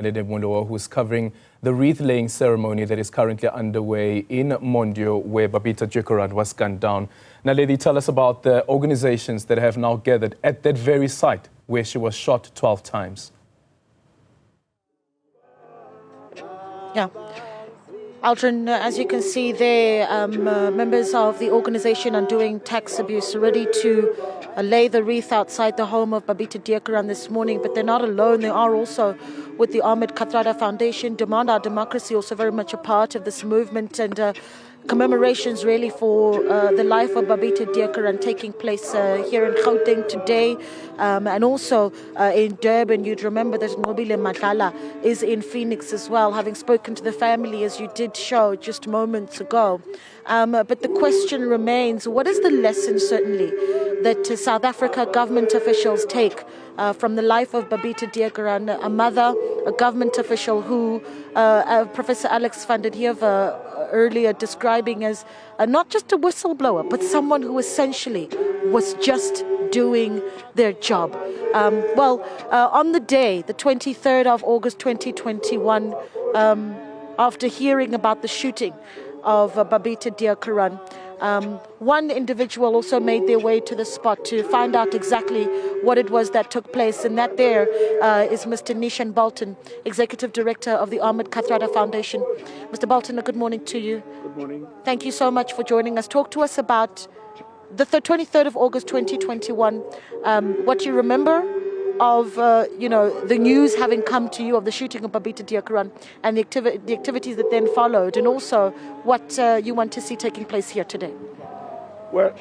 Naledi Moleo, who's covering the wreath-laying ceremony that is currently underway in Mondeor, where Babita Deokaran was gunned down. Naledi, tell us about the organizations that have now gathered at that very site where she was shot 12 times. Yeah. Aldrin, as you can see there, members of the organization Undoing Tax Abuse are ready to lay the wreath outside the home of Babita Deokaran this morning, but they're not alone. They are also with the Ahmed Kathrada Foundation. Demand Our Democracy, also very much a part of this movement, and commemorations really for the life of Babita Deokaran taking place here in Gauteng today, and also in Durban. You'd remember that Nobile Madlala is in Phoenix as well, having spoken to the family, as you did show just moments ago. But the question remains, what is the lesson, certainly, that South Africa government officials take from the life of Babita Deokaran, a mother, a government official who Professor Alex van der Heever earlier describing as not just a whistleblower, but someone who essentially was just doing their job. On the day, the 23rd of August 2021, after hearing about the shooting of Babita Deokaran, one individual also made their way to the spot to find out exactly what it was that took place, and that there is Mr. Nishan Bolton, Executive Director of the Ahmed Kathrada Foundation. Mr. Bolton, a good morning to you. Good morning. Thank you so much for joining us. Talk to us about the 23rd of August 2021, what you remember of the news having come to you of the shooting of Babita Deokaran and the activities that then followed, and also what you want to see taking place here today. Well,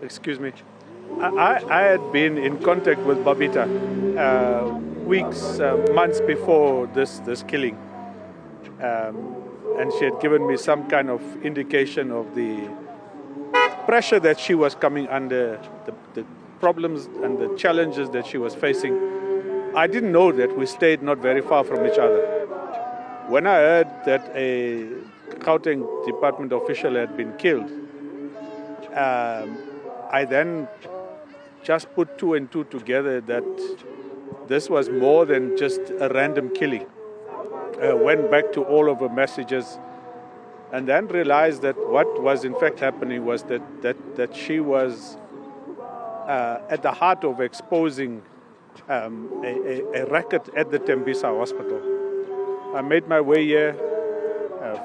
excuse me. I had been in contact with Babita weeks, months before this killing, and she had given me some kind of indication of the pressure that she was coming under, the problems and the challenges that she was facing. I didn't know that we stayed not very far from each other. When I heard that a Gauteng Department official had been killed, I then just put two and two together that this was more than just a random killing. Went back to all of her messages and then realized that what was in fact happening was that she was at the heart of exposing a racket at the Tembisa hospital. I made my way here.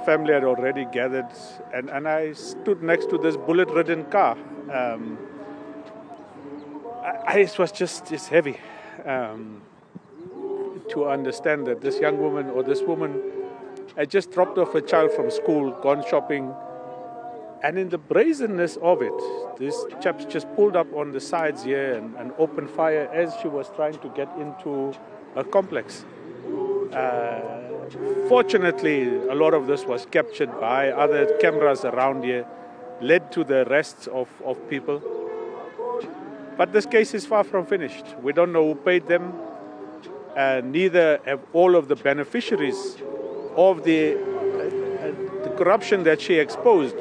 Family had already gathered, and I stood next to this bullet-ridden car. It was just heavy to understand that this young woman, or this woman, had just dropped off a child from school, gone shopping, and in the brazenness of it, these chaps just pulled up on the sides here and opened fire as she was trying to get into a complex. Fortunately, a lot of this was captured by other cameras around here, led to the arrests of people. But this case is far from finished. We don't know who paid them. Neither have all of the beneficiaries of the corruption that she exposed.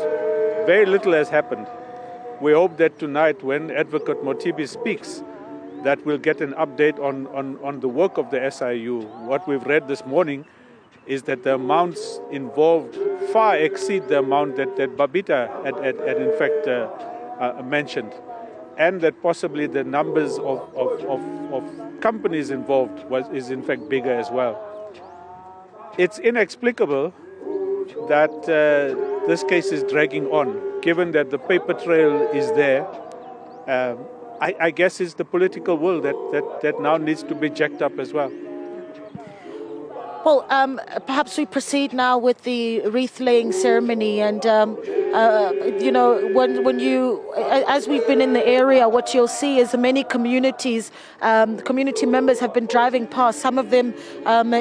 Very little has happened. We hope that tonight, when Advocate Motibi speaks, that we'll get an update on the work of the SIU. What we've read this morning is that the amounts involved far exceed the amount that Babita had in fact mentioned, and that possibly the numbers of companies involved is in fact bigger as well. It's inexplicable that this case is dragging on, given that the paper trail is there. I guess it's the political will that now needs to be jacked up as well. Well, perhaps we proceed now with the wreath-laying ceremony, and when you, as we've been in the area, what you'll see is many communities, community members have been driving past, some of them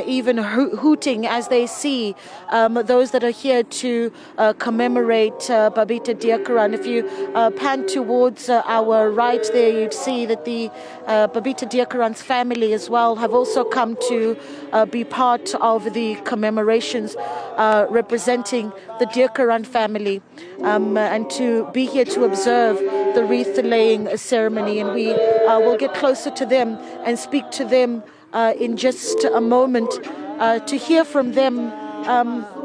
even hooting as they see those that are here to commemorate Babita Deokaran. If you pan towards our right there, you'd see that the Babita Deokaran's family as well have also come to be part of the commemorations representing the Deokaran family, and to be here to observe the wreath-laying ceremony. And we will get closer to them and speak to them in just a moment to hear from them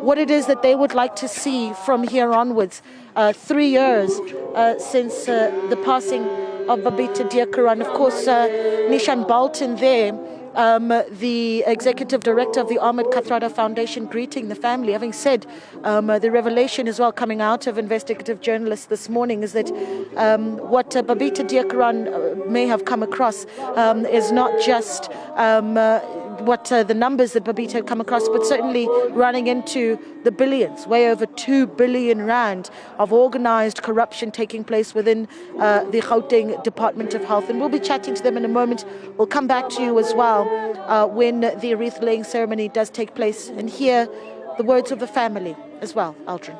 what it is that they would like to see from here onwards. 3 years since the passing of Babita Deokaran. Of course, Nishan Bolton there, the executive director of the Ahmed Kathrada Foundation, greeting the family, having said the revelation as well coming out of investigative journalists this morning is that what Babita Deokaran may have come across is not just what the numbers that Babita had come across, but certainly running into the billions, way over 2 billion rand of organized corruption taking place within the Gauteng Department of Health. And we'll be chatting to them in a moment. We'll come back to you as well when the wreath-laying ceremony does take place and hear the words of the family as well, Aldrin.